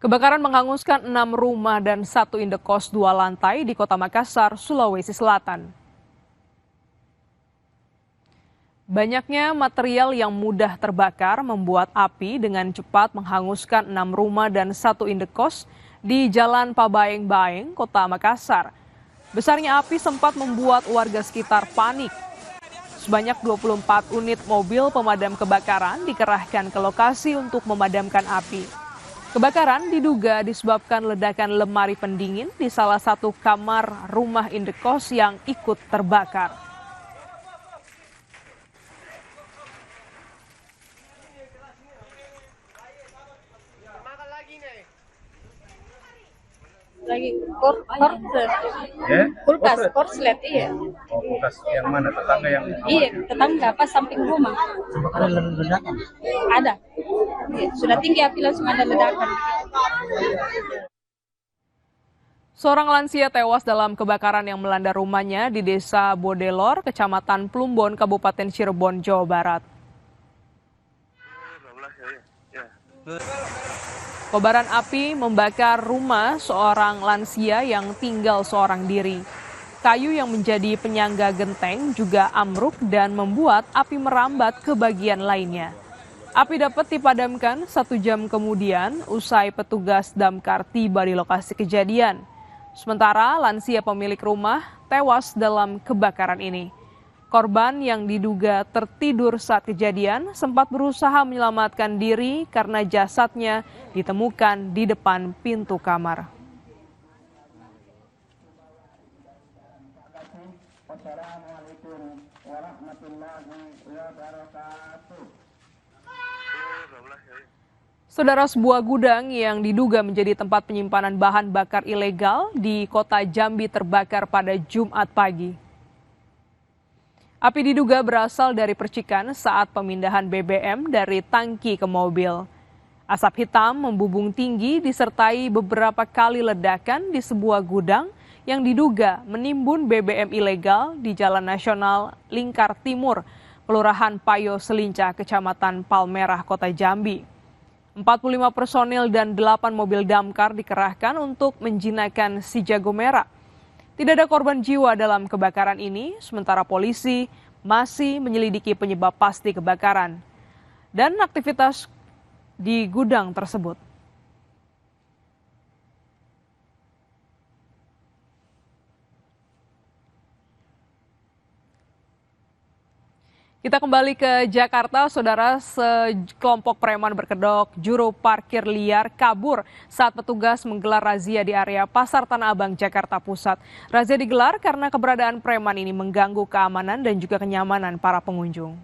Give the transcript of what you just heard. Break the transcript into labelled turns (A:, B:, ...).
A: Kebakaran menghanguskan 6 rumah dan 1 indekos 2 lantai di Kota Makassar, Sulawesi Selatan. Banyaknya material yang mudah terbakar membuat api dengan cepat menghanguskan 6 rumah dan 1 indekos di Jalan Pabaeng-Baeng, Kota Makassar. Besarnya api sempat membuat warga sekitar panik. Sebanyak 24 unit mobil pemadam kebakaran dikerahkan ke lokasi untuk memadamkan api. Kebakaran diduga disebabkan ledakan lemari pendingin di salah satu kamar rumah indekos yang ikut terbakar.
B: Lagi kulkas korslet, iya.
C: Oh, kulkas yang mana? Tetangga yang
B: Iya, tetangga pas samping rumah.
C: ada ledakan?
B: Ada. Iya, sudah tinggi api langsung ada ledakan.
A: Seorang lansia tewas dalam kebakaran yang melanda rumahnya di Desa Bodelor, Kecamatan Plumbon, Kabupaten Cirebon, Jawa Barat. Kobaran api membakar rumah seorang lansia yang tinggal seorang diri. Kayu yang menjadi penyangga genteng juga amruk dan membuat api merambat ke bagian lainnya. Api dapat dipadamkan 1 jam kemudian usai petugas damkar tiba di lokasi kejadian. Sementara lansia pemilik rumah tewas dalam kebakaran ini. Korban yang diduga tertidur saat kejadian sempat berusaha menyelamatkan diri karena jasadnya ditemukan di depan pintu kamar.
D: Assalamualaikum warahmatullahi wabarakatuh.
A: Saudara, sebuah gudang yang diduga menjadi tempat penyimpanan bahan bakar ilegal di Kota Jambi terbakar pada Jumat pagi. Api diduga berasal dari percikan saat pemindahan BBM dari tangki ke mobil. Asap hitam membubung tinggi disertai beberapa kali ledakan di sebuah gudang yang diduga menimbun BBM ilegal di Jalan Nasional Lingkar Timur, Kelurahan Payo Selincah, Kecamatan Palmerah, Kota Jambi. 45 personil dan 8 mobil damkar dikerahkan untuk menjinakkan si jago merah. Tidak ada korban jiwa dalam kebakaran ini, sementara polisi masih menyelidiki penyebab pasti kebakaran dan aktivitas di gudang tersebut. Kita kembali ke Jakarta, saudara. Sekelompok preman berkedok juru parkir liar kabur saat petugas menggelar razia di area Pasar Tanah Abang, Jakarta Pusat. Razia digelar karena keberadaan preman ini mengganggu keamanan dan juga kenyamanan para pengunjung.